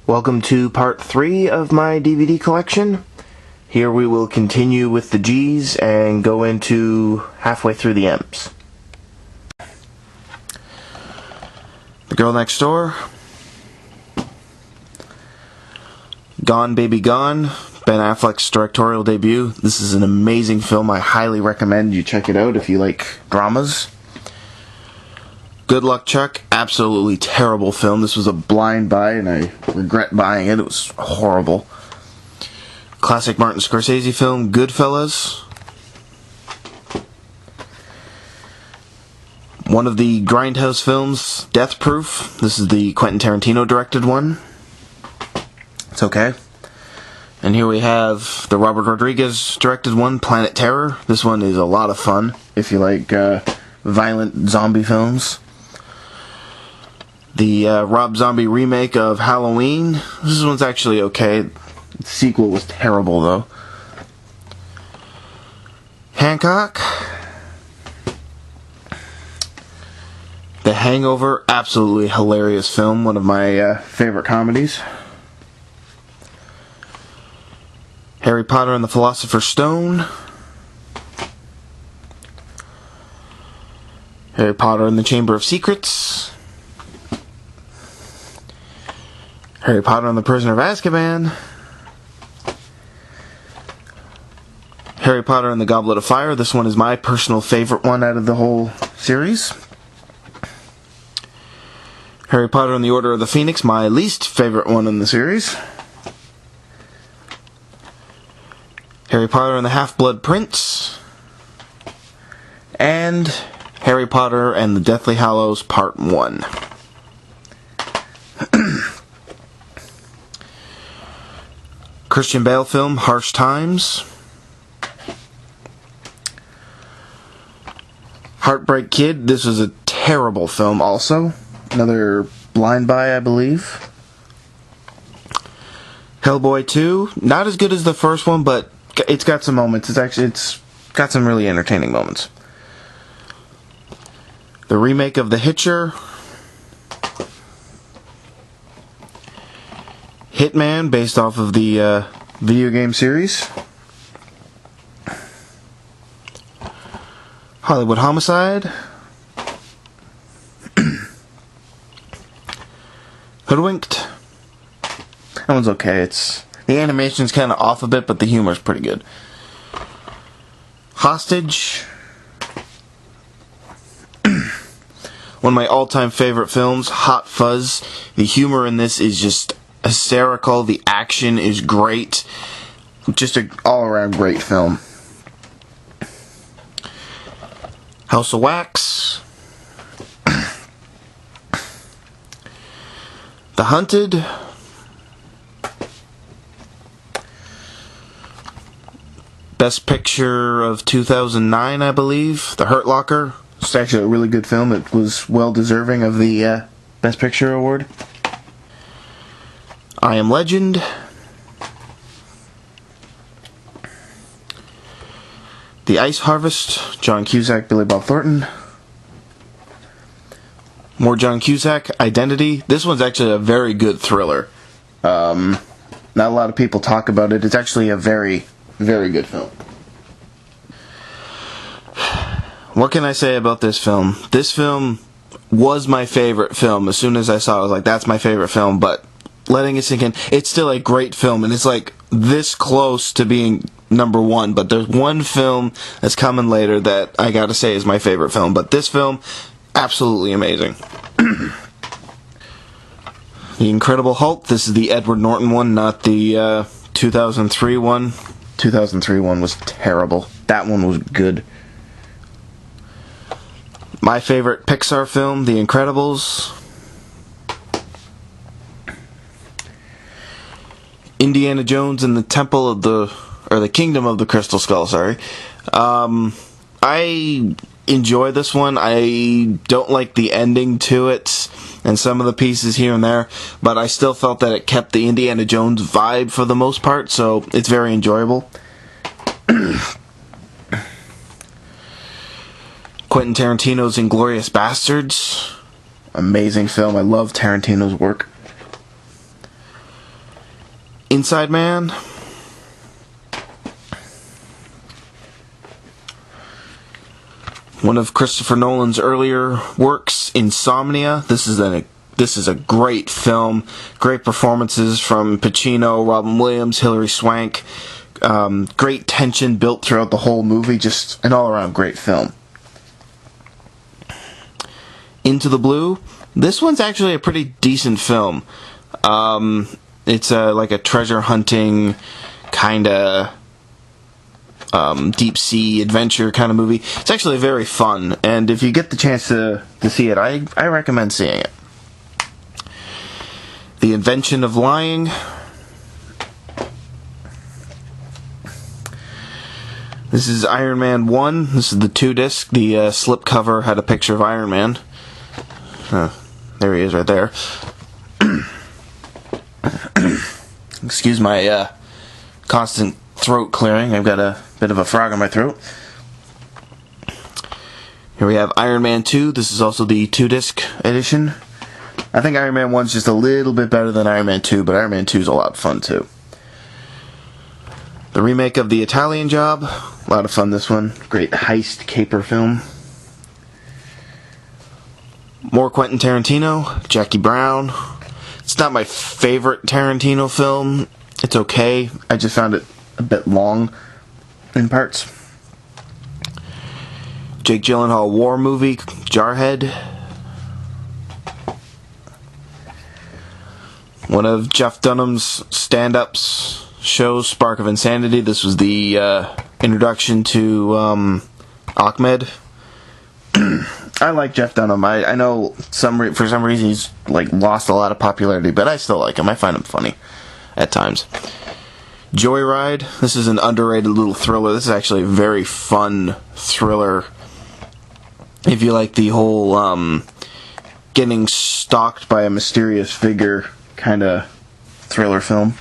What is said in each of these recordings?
Welcome to part 3 of my DVD collection. Here we will continue with the G's and go into halfway through the M's. The Girl Next Door, Gone Baby Gone, Ben Affleck's directorial debut. This is an amazing film. I highly recommend you check it out if you like dramas. Good Luck Chuck, absolutely terrible film. This was a blind buy and I regret buying it. It was horrible. Classic Martin Scorsese film, Goodfellas. One of the Grindhouse films, Death Proof. This is the Quentin Tarantino directed one. It's okay. And here we have the Robert Rodriguez directed one, Planet Terror. This one is a lot of fun if you like violent zombie films. The Rob Zombie remake of Halloween. This one's actually okay. The sequel was terrible, though. Hancock. The Hangover, absolutely hilarious film. One of my favorite comedies. Harry Potter and the Philosopher's Stone. Harry Potter and the Chamber of Secrets. Harry Potter and the Prisoner of Azkaban. Harry Potter and the Goblet of Fire. This one is my personal favorite one out of the whole series. Harry Potter and the Order of the Phoenix, my least favorite one in the series. Harry Potter and the Half-Blood Prince. And Harry Potter and the Deathly Hallows Part 1. Christian Bale film, Harsh Times. Heartbreak Kid, this was a terrible film also. Another blind buy, I believe. Hellboy 2, not as good as the first one, but it's got some moments. It's got some really entertaining moments. The remake of The Hitcher. Hitman, based off of the video game series. Hollywood Homicide. Hoodwinked. That one's okay. The animation's kind of off a bit, but the humor's pretty good. Hostage. One of my all-time favorite films, Hot Fuzz. The humor in this is just hysterical. The action is great. Just an all-around great film. House of Wax. The Hunted. Best Picture of 2009, I believe. The Hurt Locker. It's actually a really good film. It was well deserving of the Best Picture award. I Am Legend. The Ice Harvest. John Cusack, Billy Bob Thornton. More John Cusack. Identity. This one's actually a very good thriller. Not a lot of people talk about it. It's actually a very, very good film. What can I say about this film? This film was my favorite film. As soon as I saw it, I was like, that's my favorite film. But letting it sink in, it's still a great film. And it's like this close to being number one. But there's one film that's coming later that I gotta say is my favorite film. But this film, absolutely amazing. The Incredible Hulk. This is the Edward Norton one, not the 2003 one. 2003 one was terrible. That one was good. My favorite Pixar film, The Incredibles. Indiana Jones and the the Kingdom of the Crystal Skull, sorry. I enjoy this one. I don't like the ending to it and some of the pieces here and there, but I still felt that it kept the Indiana Jones vibe for the most part, so it's very enjoyable. Quentin Tarantino's Inglourious Basterds. Amazing film. I love Tarantino's work. Inside Man. One of Christopher Nolan's earlier works, Insomnia. This is a great film. Great performances from Pacino, Robin Williams, Hilary Swank. Great tension built throughout the whole movie. Just an all-around great film. Into the Blue. This one's actually a pretty decent film. It's like a treasure hunting kind of deep sea adventure kind of movie. It's actually very fun, and if you get the chance to see it, I recommend seeing it. The Invention of Lying. This is Iron Man 1. This is the 2-disc. The slipcover had a picture of Iron Man. There he is right there. Excuse my constant throat clearing. I've got a bit of a frog in my throat. Here we have Iron Man 2. This is also the 2-disc edition. I think Iron Man 1's just a little bit better than Iron Man 2, but Iron Man 2 is a lot of fun too. The remake of The Italian Job. A lot of fun, this one. Great heist caper film. More Quentin Tarantino. Jackie Brown. It's not my favorite Tarantino film. It's okay. I just found it a bit long in parts. Jake Gyllenhaal war movie, Jarhead. One of Jeff Dunham's stand-ups shows, Spark of Insanity. This was the introduction to Ahmed. I like Jeff Dunham. I know for some reason he's lost a lot of popularity, but I still like him. I find him funny at times. Joyride. This is an underrated little thriller. This is actually a very fun thriller. If you like the whole getting stalked by a mysterious figure kind of thriller film.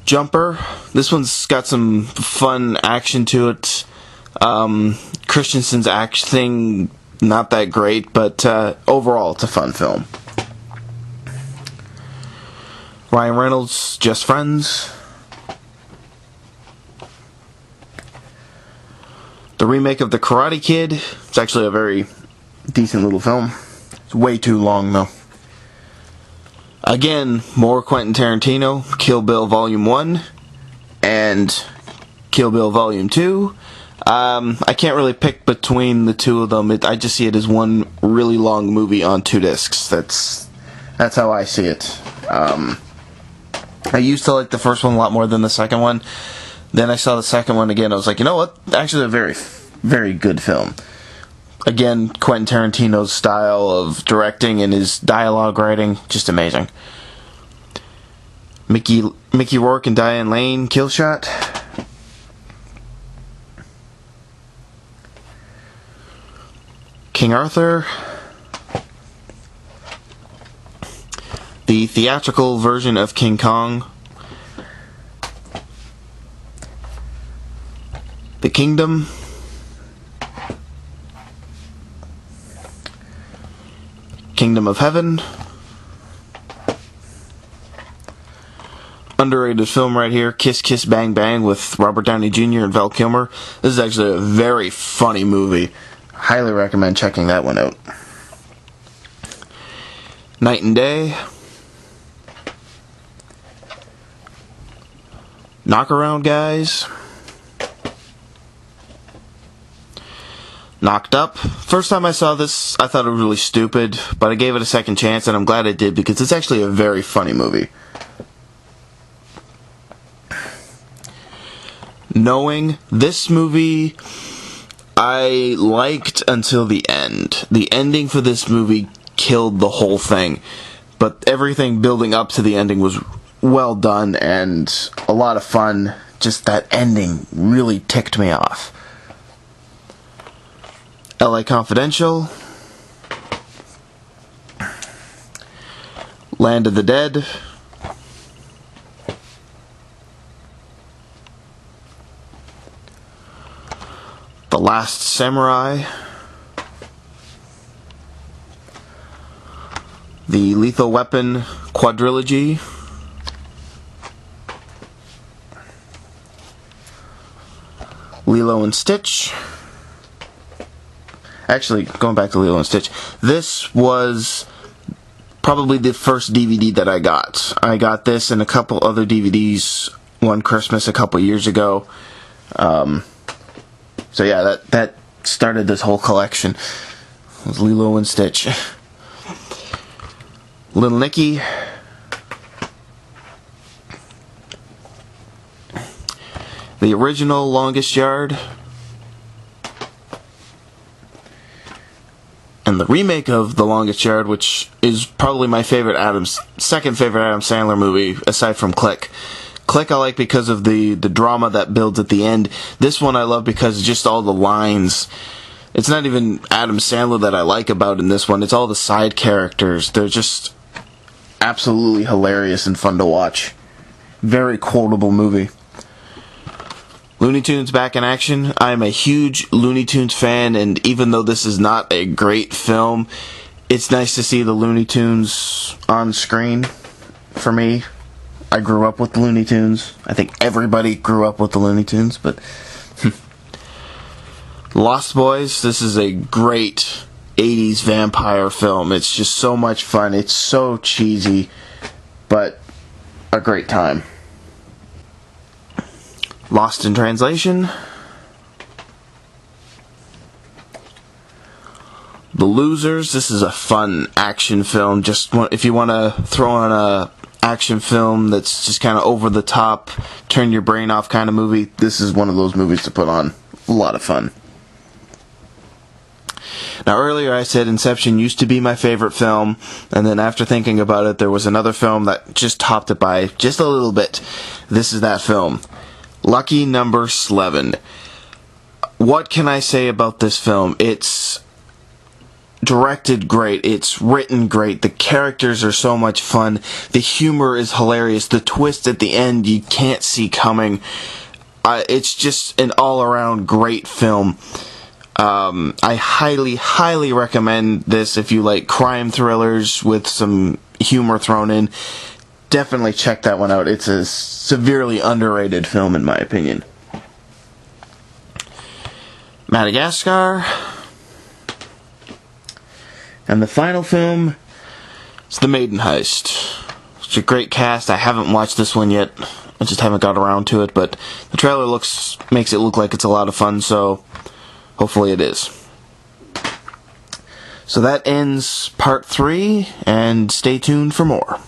Jumper. This one's got some fun action to it. Christensen's action thing, not that great, but overall it's a fun film. Ryan Reynolds, Just Friends. The remake of The Karate Kid. It's actually a very decent little film. It's way too long though. Again, more Quentin Tarantino. Kill Bill Volume 1 and Kill Bill Volume 2. I can't really pick between the two of them. I just see it as one really long movie on 2 discs. That's how I see it. I used to like the first one a lot more than the second one. Then I saw the second one again. I was like, you know what? Actually, a very, very good film. Again, Quentin Tarantino's style of directing and his dialogue writing, just amazing. Mickey Rourke and Diane Lane, Kill Shot. King Arthur. The theatrical version of King Kong. The Kingdom. Kingdom of Heaven. Underrated film right here, Kiss Kiss Bang Bang with Robert Downey Jr. and Val Kilmer. This is actually a very funny movie. Highly recommend checking that one out. Night and Day. Knockaround Guys. Knocked Up. First time I saw this, I thought it was really stupid, but I gave it a second chance, and I'm glad I did, because it's actually a very funny movie. Knowing. This movie I liked until the end. The ending for this movie killed the whole thing, but everything building up to the ending was well done and a lot of fun. Just that ending really ticked me off. LA Confidential. Land of the Dead. The Last Samurai. The Lethal Weapon quadrilogy. Lilo and Stitch. Actually, going back to Lilo and Stitch, this was probably the first DVD that I got. I got this and a couple other DVDs one Christmas a couple years ago. So yeah, that started this whole collection. It was Lilo and Stitch. Little Nicky. The original Longest Yard. And the remake of The Longest Yard, which is probably my second favorite Adam Sandler movie, aside from Click. Click I like because of the drama that builds at the end. This one I love because of just all the lines. It's not even Adam Sandler that I like about in this one. It's all the side characters. They're just absolutely hilarious and fun to watch. Very quotable movie. Looney Tunes back in action. I'm a huge Looney Tunes fan, and even though this is not a great film, it's nice to see the Looney Tunes on screen for me. I grew up with the Looney Tunes. I think everybody grew up with the Looney Tunes, but Lost Boys, this is a great 80s vampire film. It's just so much fun. It's so cheesy, but a great time. Lost in Translation. The Losers, this is a fun action film. Just if you want to throw on a action film that's just kind of over the top, turn your brain off kind of movie, this is one of those movies to put on. A lot of fun. Now earlier I said Inception used to be my favorite film, and then after thinking about it, there was another film that just topped it by just a little bit. This is that film. Lucky Number 11. What can I say about this film? It's directed great. It's written great. The characters are so much fun. The humor is hilarious. The twist at the end you can't see coming. It's just an all-around great film. I highly, highly recommend this if you like crime thrillers with some humor thrown in. Definitely check that one out. It's a severely underrated film in my opinion. Madagascar. And the final film is The Maiden Heist. It's a great cast. I haven't watched this one yet. I just haven't got around to it, but the trailer makes it look like it's a lot of fun, so hopefully it is. So that ends part 3, and stay tuned for more.